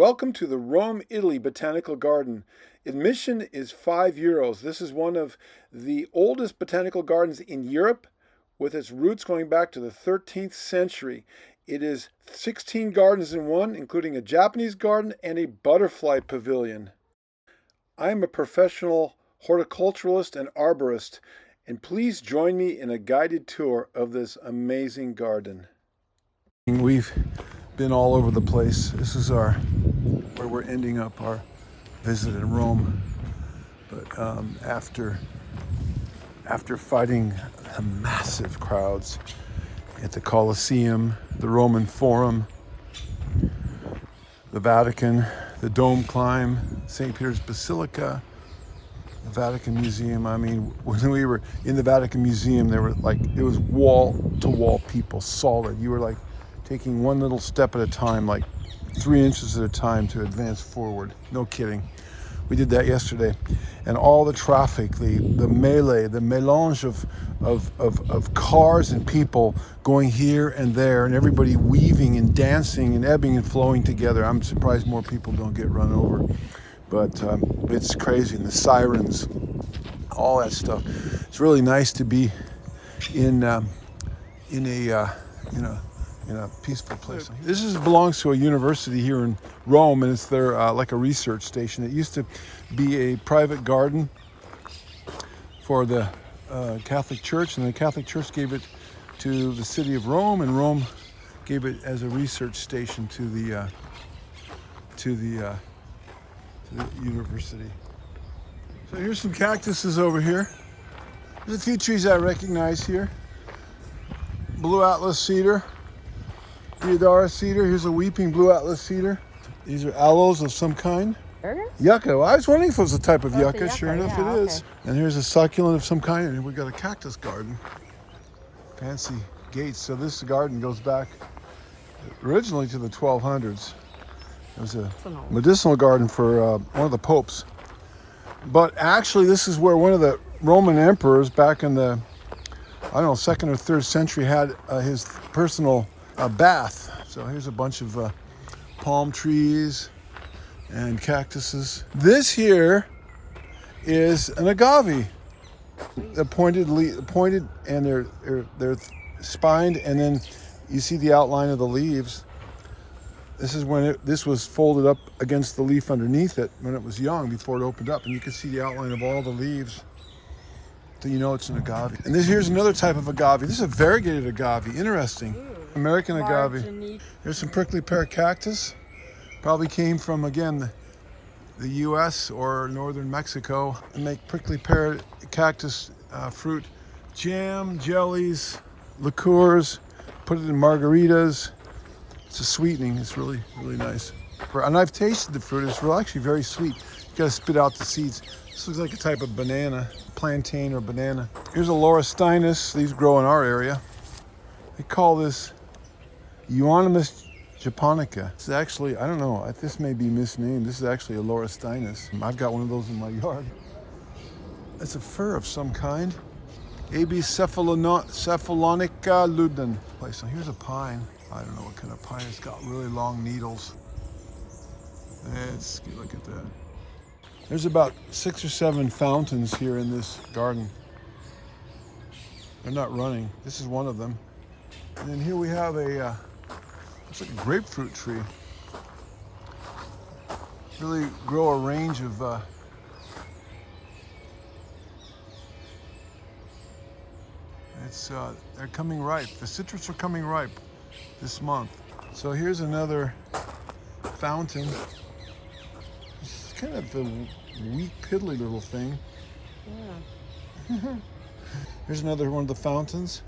Welcome to the Rome, Italy Botanical Garden. Admission is €5. This is one of the oldest botanical gardens in Europe, with its roots going back to the 13th century. It is 16 gardens in one, including a Japanese garden and a butterfly pavilion. I am a professional horticulturalist and arborist, and please join me in a guided tour of this amazing garden. We've been all over the place. This is where we're ending up our visit in Rome. But after fighting massive crowds at the Colosseum, the Roman Forum, the Vatican, the Dome climb, St. Peter's Basilica, the Vatican Museum. I mean, when we were in the Vatican Museum, it was wall-to-wall people, solid. You were like taking one little step at a time, like 3 inches at a time to advance forward. No kidding. We did that yesterday. And all the traffic, the melee, the melange of cars and people going here and there, and everybody weaving and dancing and ebbing and flowing together. I'm surprised more people don't get run over. But it's crazy. And the sirens, all that stuff. It's really nice to be in a peaceful place. This belongs to a university here in Rome, and it's their like a research station. It used to be a private garden for the Catholic Church, and the Catholic Church gave it to the city of Rome, and Rome gave it as a research station to the university. So here's some cactuses over here. There's a few trees I recognize here. Blue Atlas cedar, Deodara cedar. Here's a weeping blue Atlas cedar. These are aloes of some kind. Yucca. Well, I was wondering if it was a type of yucca. Sure enough, it is. And here's a succulent of some kind. And we've got a cactus garden. Fancy gates. So this garden goes back originally to the 1200s. It was a medicinal garden for one of the popes. But actually, this is where one of the Roman emperors back in the, I don't know, 2nd or 3rd century had his personal bath. So here's a bunch of palm trees and cactuses. This here is an agave. They're pointed and they're spined, and then you see the outline of the leaves. This is when this was folded up against the leaf underneath it when it was young, before it opened up, and you can see the outline of all the leaves. So you know it's an agave. And here's another type of agave. This is a variegated agave. Interesting. American agave. Here's some prickly pear cactus. Probably came from, again, the U.S. or northern Mexico. And make prickly pear cactus fruit jam, jellies, liqueurs. Put it in margaritas. It's a sweetening. It's really, really nice. And I've tasted the fruit. It's actually very sweet. You gotta spit out the seeds. This looks like a type of banana, plantain or banana. Here's a laurustinus. These grow in our area. They call this Euonymus japonica. It's actually, I don't know, this may be misnamed. This is actually a laurustinus. I've got one of those in my yard. It's a fir of some kind. A.B. cephalonica luden. So here's a pine. I don't know what kind of pine. It's got really long needles. Let's look at that. There's about 6 or 7 fountains here in this garden. They're not running. This is one of them. And then here we have looks like a grapefruit tree. Really grow a range of they're coming ripe. The citrus are coming ripe this month. So here's another fountain. It's kind of a weak, piddly little thing. Yeah. Here's another one of the fountains.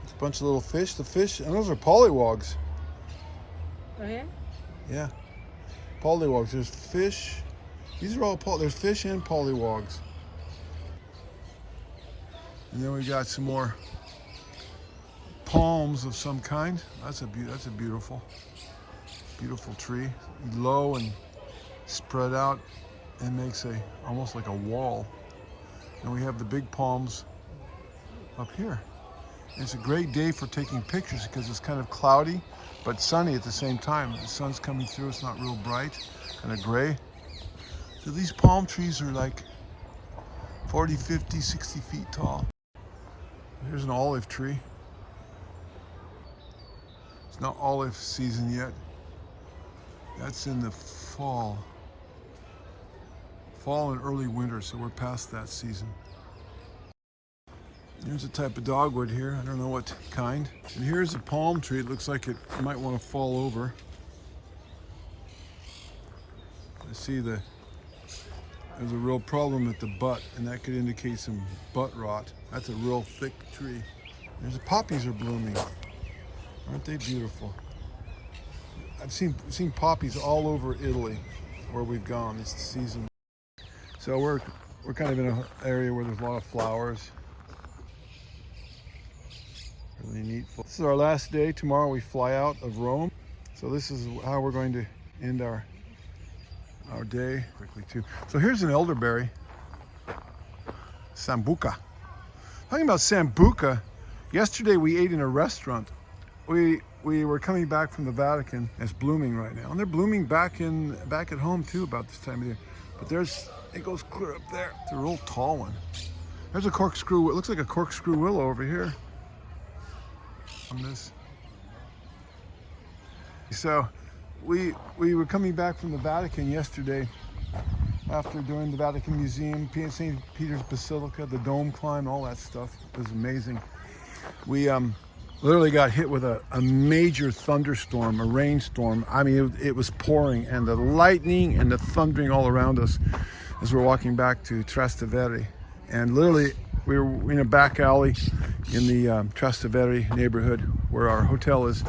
It's a bunch of little fish. The fish, and those are pollywogs. Oh yeah? Yeah. Pollywogs. There's fish. These are all there's fish and pollywogs. And then we got some more palms of some kind. That's a beautiful tree. Low and spread out and makes almost like a wall. And we have the big palms up here. And it's a great day for taking pictures because it's kind of cloudy, but sunny at the same time. The sun's coming through, it's not real bright, kind of gray. So these palm trees are like 40, 50, 60 feet tall. Here's an olive tree. It's not olive season yet. That's in the fall. Fall and early winter, so we're past that season. Here's a type of dogwood here. I don't know what kind. And here's a palm tree. It looks like it might want to fall over. I see there's a real problem at the butt, and that could indicate some butt rot. That's a real thick tree. There's the poppies are blooming. Aren't they beautiful? I've seen poppies all over Italy where we've gone. It's the season. So we're kind of in an area where there's a lot of flowers. Really neat. This is our last day. Tomorrow we fly out of Rome. So this is how we're going to end our day quickly too. So here's an elderberry. Sambuca. Talking about Sambuca, yesterday we ate in a restaurant. We were coming back from the Vatican. It's blooming right now. And they're blooming back at home too about this time of year. But it goes clear up there. It's a real tall one. There's a corkscrew, it looks like a corkscrew willow over here. On this. So we were coming back from the Vatican yesterday after doing the Vatican Museum, St. Peter's Basilica, the dome climb, all that stuff. It was amazing. We literally got hit with a major thunderstorm, a rainstorm. I mean, it was pouring, and the lightning and the thundering all around us as we're walking back to Trastevere. And literally, we were in a back alley in the Trastevere neighborhood where our hotel is.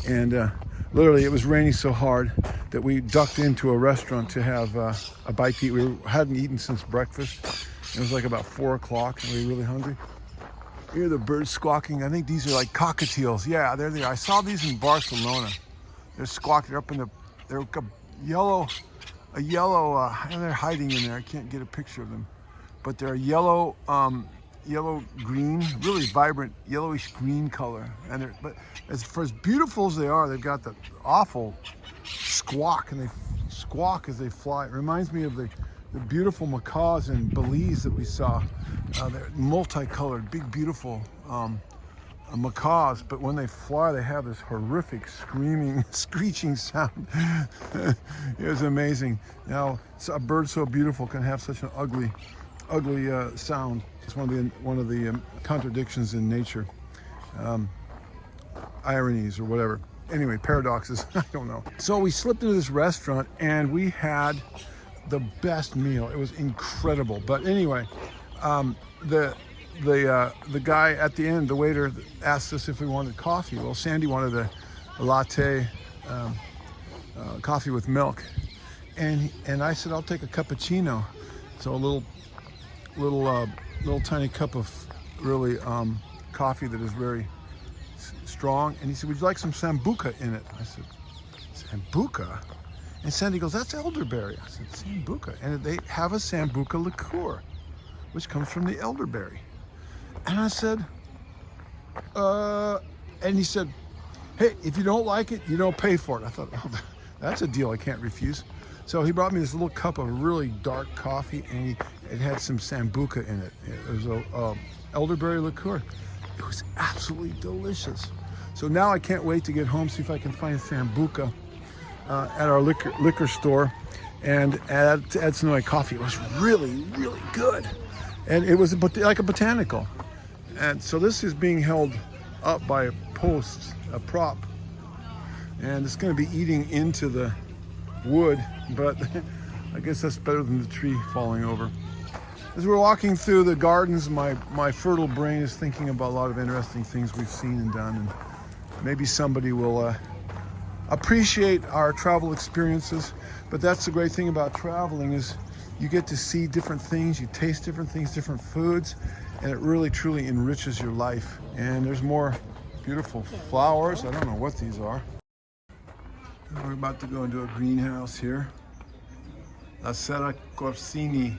And literally, it was raining so hard that we ducked into a restaurant to have a bite to eat. We hadn't eaten since breakfast. It was like about 4 o'clock, and we were really hungry. You hear the birds squawking. I think these are like cockatiels. Yeah, there they are. I saw these in Barcelona. They're squawking. They're up in they're a yellow, and they're hiding in there. I can't get a picture of them. But they're yellow, green, really vibrant yellowish green color. And but for as beautiful as they are, they've got the awful squawk, and they squawk as they fly. It reminds me of the beautiful macaws in Belize that we saw. They're multicolored, big, beautiful macaws, but when they fly, they have this horrific screaming, screeching sound. It was amazing. Now, a bird so beautiful can have such an ugly sound. It's one of the contradictions in nature, ironies or whatever. Anyway, paradoxes. I don't know. So we slipped into this restaurant and we had the best meal. It was incredible. But anyway, the guy at the end, the waiter, asked us if we wanted coffee. Well, Sandy wanted a latte, coffee with milk, and I said I'll take a cappuccino. So a little tiny cup of really coffee that is very strong. And he said, "Would you like some sambuca in it?" I said, "Sambuca?" And Sandy goes, "That's elderberry." I said, "Sambuca." And they have a sambuca liqueur, which comes from the elderberry. And I said, and he said, "Hey, if you don't like it, you don't pay for it." I thought, oh, that's a deal I can't refuse. So he brought me this little cup of really dark coffee, and it had some sambuca in it. It was a elderberry liqueur. It was absolutely delicious. So now I can't wait to get home, see if I can find sambuca at our liquor store and add some to my coffee. It was really, really good. And it was like a botanical. And so this is being held up by a post, a prop. And it's going to be eating into the wood, but I guess that's better than the tree falling over. As we're walking through the gardens, my fertile brain is thinking about a lot of interesting things we've seen and done, and maybe somebody will appreciate our travel experiences. But that's the great thing about traveling, is you get to see different things, you taste different things, different foods, and it really truly enriches your life. And there's more beautiful flowers. I don't know what these are. We're about to go into a greenhouse here. La Serra Corsini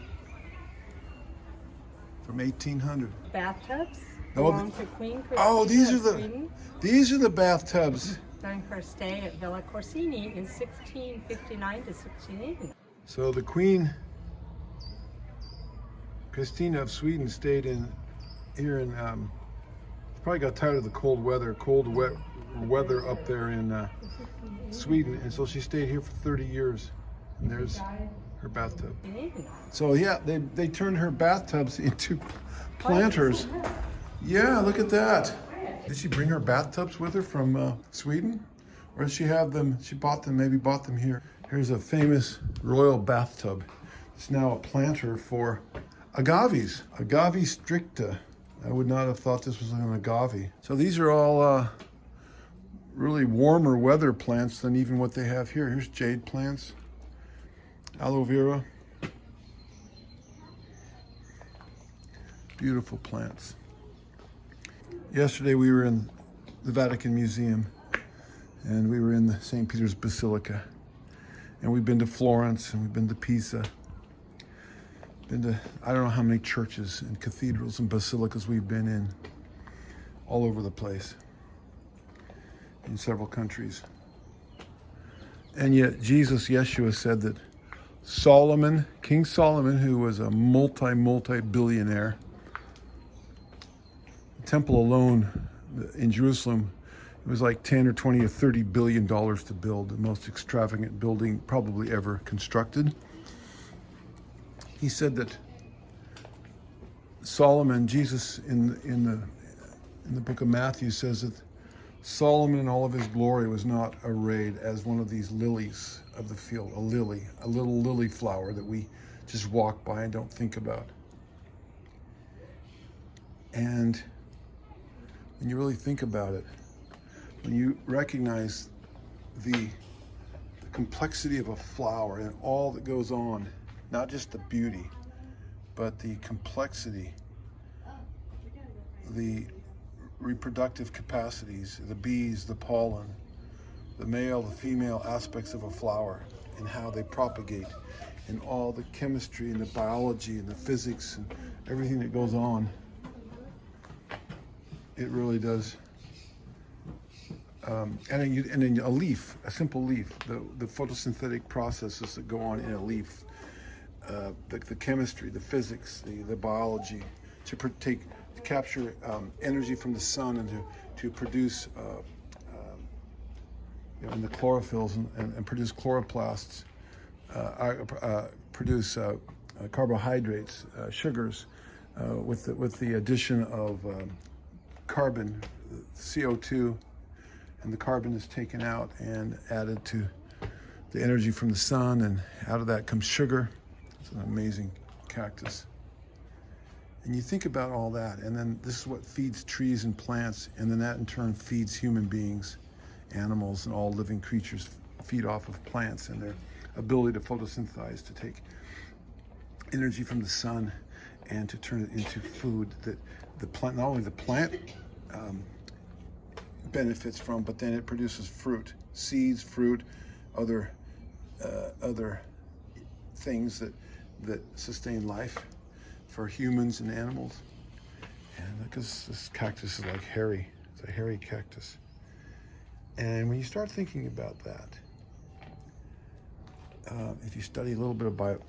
from 1800. Bathtubs Oh, belong to Queen Christina oh, these are of Sweden. these are the bathtubs. during her stay at Villa Corsini in 1659 to 1689. So the Queen Christina of Sweden stayed here in, probably got tired of the cold wet weather up there in Sweden, and so she stayed here for 30 years. And there's her bathtub. So yeah, they turned her bathtubs into planters. Yeah, look at that. Did she bring her bathtubs with her from Sweden? Or did she have them, maybe bought them here. Here's a famous royal bathtub. It's now a planter for agaves, Agave stricta. I would not have thought this was an agave. So these are all really warmer weather plants than even what they have here. Here's jade plants, aloe vera. Beautiful plants. Yesterday we were in the Vatican Museum, and we were in the St. Peter's Basilica. And we've been to Florence, and we've been to Pisa. Been to, I don't know how many churches and cathedrals and basilicas we've been in, all over the place, in several countries. And yet Jesus, Yeshua, said that Solomon, King Solomon, who was a multi-billionaire, the temple alone in Jerusalem, it was like 10 or 20 or 30 billion dollars to build, the most extravagant building probably ever constructed. He said that Solomon, Jesus in the book of Matthew says that Solomon in all of his glory was not arrayed as one of these lilies of the field, a little lily flower that we just walk by and don't think about. And when you really think about it, when you recognize the complexity of a flower and all that goes on, not just the beauty, but the complexity, the reproductive capacities, the bees, the pollen, the male, the female aspects of a flower and how they propagate, and all the chemistry and the biology and the physics and everything that goes on. It really does. And then a leaf, a simple leaf, the photosynthetic processes that go on in a leaf, the chemistry, the physics, the biology, to capture energy from the sun and to produce, in the chlorophylls and produce chloroplasts, produce carbohydrates, sugars, with the addition of carbon, CO2, and the carbon is taken out and added to the energy from the sun, and out of that comes sugar. It's an amazing cactus. And you think about all that, and then this is what feeds trees and plants, and then that in turn feeds human beings, animals, and all living creatures feed off of plants and their ability to photosynthesize, to take energy from the sun and to turn it into food that the plant, not only the plant benefits from, but then it produces fruit, seeds, fruit, other things that sustain life for humans and animals. And because this cactus is like hairy, it's a hairy cactus. And when you start thinking about that, if you study a little bit about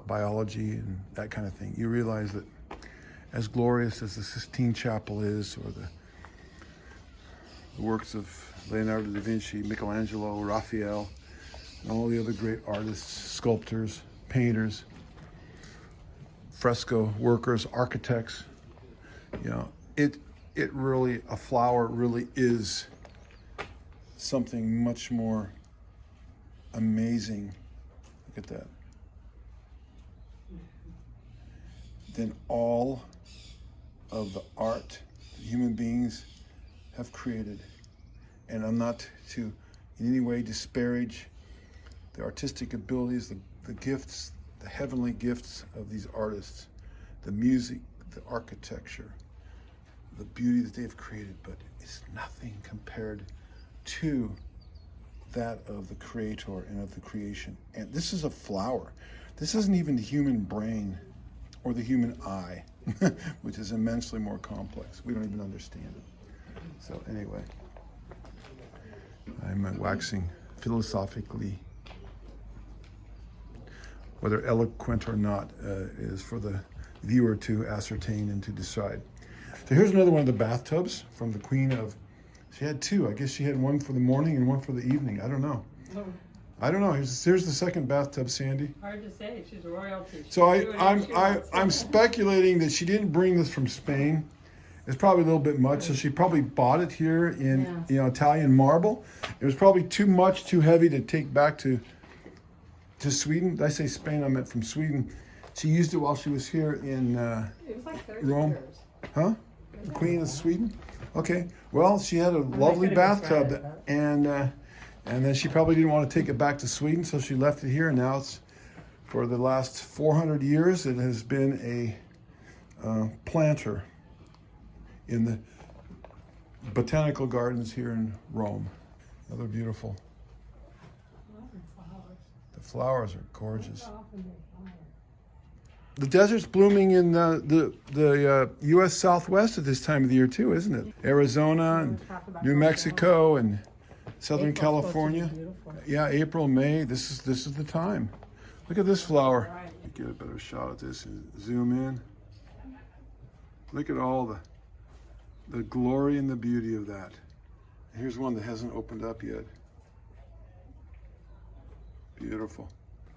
biology and that kind of thing, you realize that as glorious as the Sistine Chapel is, or the works of Leonardo da Vinci, Michelangelo, Raphael, and all the other great artists, sculptors, painters, fresco workers, architects, it really, a flower really is something much more amazing, look at that, than all of the art that human beings have created. And I'm not to in any way disparage the artistic abilities, the gifts, the heavenly gifts of these artists, the music, the architecture, the beauty that they've created, but it's nothing compared to that of the Creator and of the creation. And this is a flower. This isn't even the human brain or the human eye, which is immensely more complex. We don't even understand it. So anyway, I'm waxing philosophically. Whether eloquent or not is for the viewer to ascertain and to decide. So here's another one of the bathtubs from the Queen of, she had two. I guess she had one for the morning and one for the evening. I don't know. I don't know. Here's the second bathtub, Sandy. Hard to say. She's royalty. So I'm speculating that she didn't bring this from Spain. It's probably a little bit much, so she probably bought it here in Italian marble. It was probably too much, too heavy to take back to Sweden. Did I say Spain? I meant from Sweden. She used it while she was here in It was like 30 Rome. years. Huh? The Queen of Sweden? Okay. Well, she had a lovely bathtub, and then she probably didn't want to take it back to Sweden, so she left it here. And now it's, for the last 400 years, it has been a planter in the Botanical Gardens here in Rome. Another beautiful. The flowers are gorgeous. The desert's blooming in the U.S. Southwest at this time of the year too, isn't it? Arizona and New Mexico and Southern California. Yeah, April, May. This is the time. Look at this flower. Get a better shot at this and zoom in. Look at all the glory and the beauty of that. Here's one that hasn't opened up yet. Beautiful.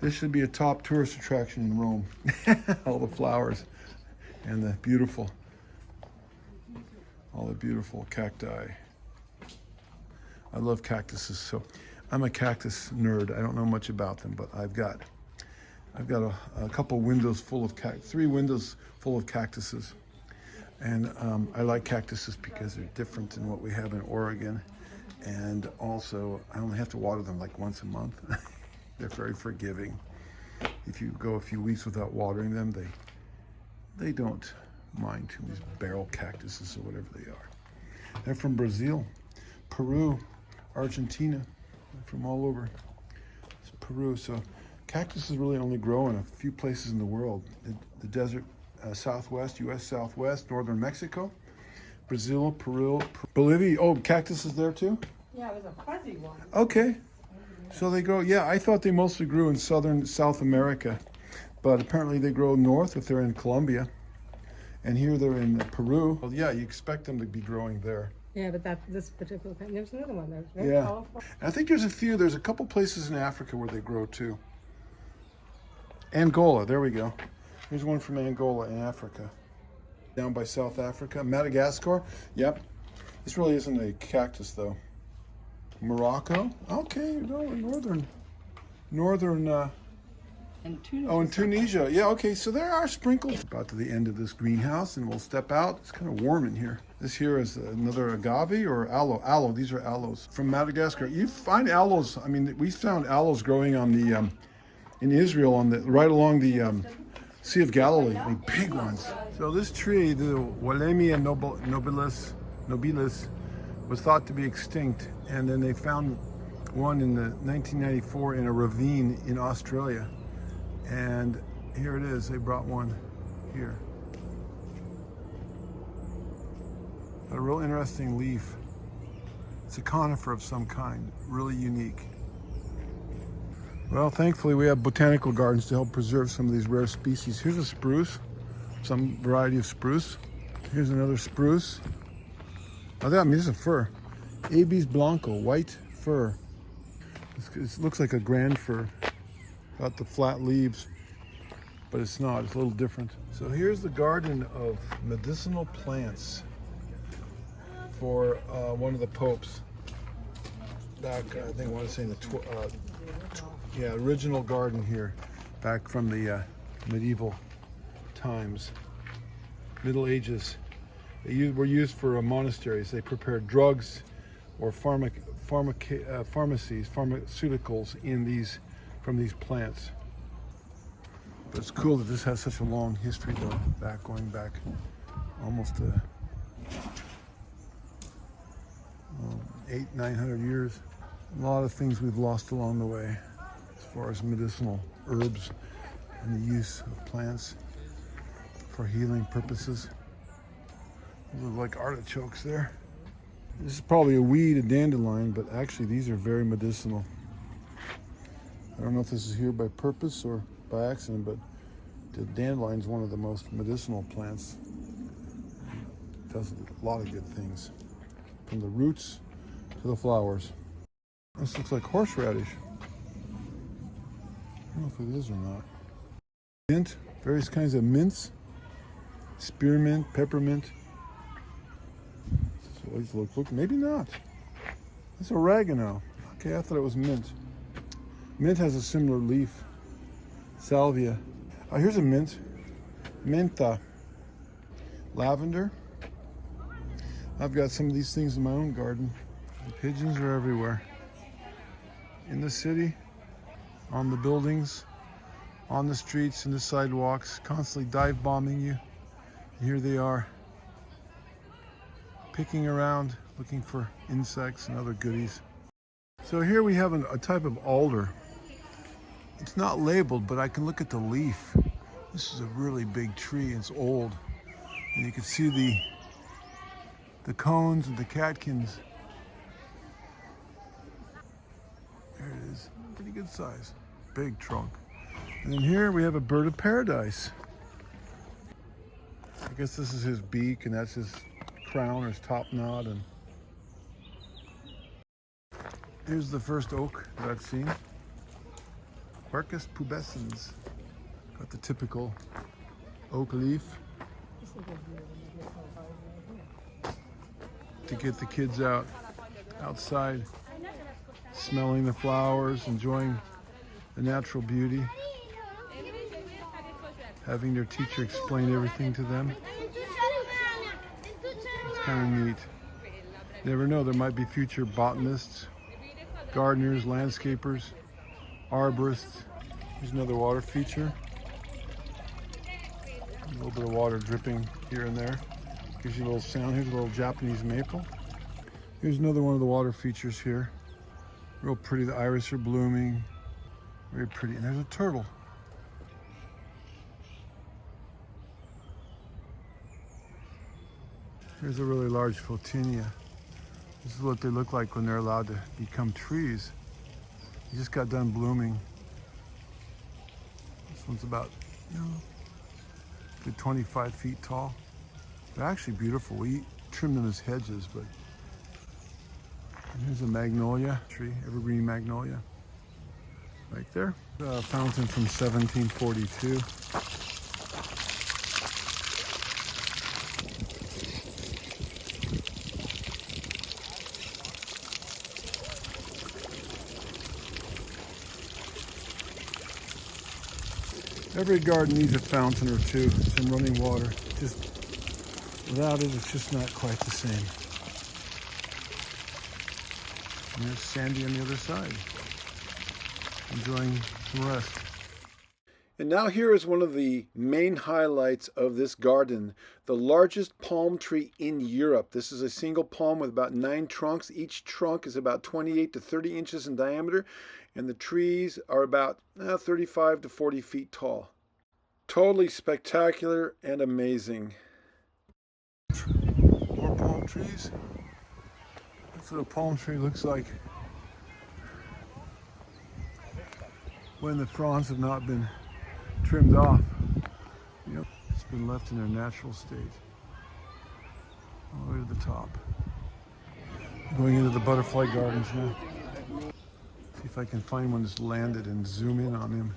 This should be a top tourist attraction in Rome. All the flowers and all the beautiful cacti. I love cactuses, so I'm a cactus nerd. I don't know much about them, but I've got a couple windows full of 3 windows full of cactuses. And I like cactuses because they're different than what we have in Oregon. And also, I only have to water them like once a month. They're very forgiving. If you go a few weeks without watering them, they don't mind too. These barrel cactuses or whatever they are. They're from Brazil, Peru, Argentina. They're from all over. It's Peru. So cactuses really only grow in a few places in the world. The desert Southwest, U.S. Southwest, northern Mexico, Brazil, Peru, Bolivia. Oh, cactus is there too? Yeah, there's a fuzzy one. Okay. So they grow, yeah, I thought they mostly grew in southern South America, but apparently they grow north if they're in Colombia. And here they're in Peru. Well, yeah, you expect them to be growing there. Yeah, but this particular kind, there's another one that's very Yeah. colorful. I think there's a couple places in Africa where they grow too. Angola, there we go. Here's one from Angola in Africa. Down by South Africa. Madagascar, yep. This really isn't a cactus though. Morocco, okay, no, northern, And Tunisia. oh, in Tunisia, yeah, okay, so there are sprinkles. About to the end of this greenhouse and we'll step out. It's kind of warm in here. This here is another agave or aloe, these are aloes from Madagascar. You find aloes, I mean, we found aloes growing on the, in Israel, right along the Sea of Galilee, like big ones. So this tree, the Wallemia nobilis, was thought to be extinct, and then they found one in 1994 in a ravine in Australia. And here it is, they brought one here. A real interesting leaf. It's a conifer of some kind, really unique. Well, thankfully we have botanical gardens to help preserve some of these rare species. Here's a spruce, some variety of spruce. Here's another spruce. Oh, I mean, this is a fir. Abies blanco, white fir. It looks like a grand fir. Got the flat leaves, but it's not. It's a little different. So here's the garden of medicinal plants for one of the popes. Back, I think I want to say in the original garden here, back from the medieval times, Middle Ages. They were used for monasteries. They prepared drugs or pharmaceuticals from these plants. But it's cool that this has such a long history though, going back almost 800-900 years. A lot of things we've lost along the way as far as medicinal herbs and the use of plants for healing purposes. They look like artichokes there. This is probably a weed, a dandelion, but actually these are very medicinal. I don't know if this is here by purpose or by accident, but the dandelion is one of the most medicinal plants. It does a lot of good things, from the roots to the flowers. This looks like horseradish. I don't know if it is or not. Mint, various kinds of mints, spearmint, peppermint. So look, maybe not. It's oregano. Okay, I thought it was mint. Mint has a similar leaf. Salvia. Oh, here's a mint. Menta. Lavender. I've got some of these things in my own garden. The pigeons are everywhere. In the city, on the buildings, on the streets, in the sidewalks, constantly dive bombing you. And here they are, picking around, looking for insects and other goodies. So here we have a type of alder. It's not labeled, but I can look at the leaf. This is a really big tree. It's old, and you can see the cones and the catkins. There it is, pretty good size, big trunk. And then here we have a bird of paradise. I guess this is his beak, and that's his crown or his top knot. And here's the first oak that I've seen. Quercus pubescens. Got the typical oak leaf. To get the kids outside, smelling the flowers, enjoying the natural beauty, having their teacher explain everything to them. It's kind of neat. Never know, there might be future botanists, gardeners, landscapers, arborists. Here's another water feature. A little bit of water dripping here and there. Gives you a little sound. Here's a little Japanese maple. Here's another one of the water features here. Real pretty. The iris are blooming. Very pretty. And there's a turtle. Here's a really large photinia. This is what they look like when they're allowed to become trees. They just got done blooming. This one's about, good 25 feet tall. They're actually beautiful. We trim them as hedges, but and here's a magnolia tree, evergreen magnolia, right there. A fountain from 1742. Every garden needs a fountain or two, some running water. Just without it, it's just not quite the same. And there's Sandy on the other side, enjoying some rest. And now here is one of the main highlights of this garden, the largest palm tree in Europe. This is a single palm with about 9 trunks. Each trunk is about 28 to 30 inches in diameter, and the trees are about 35 to 40 feet tall. Totally spectacular and amazing. More palm trees. That's what a palm tree looks like when the fronds have not been trimmed off. Yep, it's been left in their natural state. All the way to the top. Going into the butterfly gardens now. See if I can find one that's landed and zoom in on him.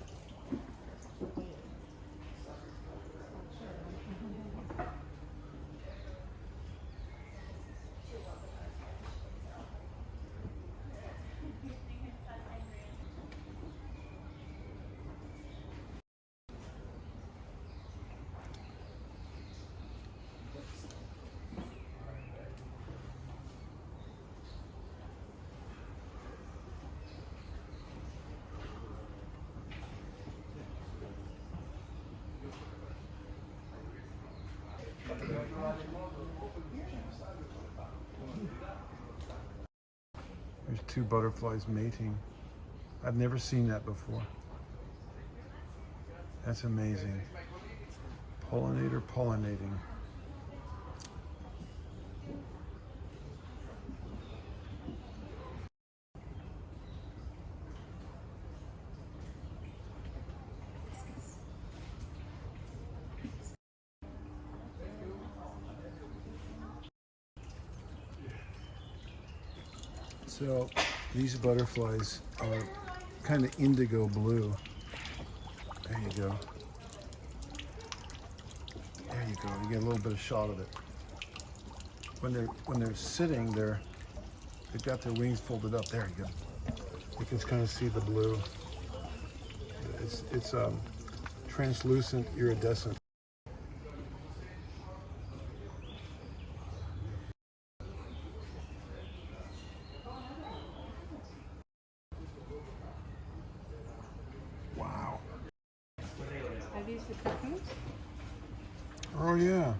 There's 2 butterflies mating. I've never seen that before. That's amazing. Pollinator pollinating. So these butterflies are kind of indigo blue. There you go. There you go. You get a little bit of shot of it. When they're sitting, they've got their wings folded up. There you go. You can kind of see the blue. It's translucent, iridescent. Wow. Are these the cocoons? Oh yeah.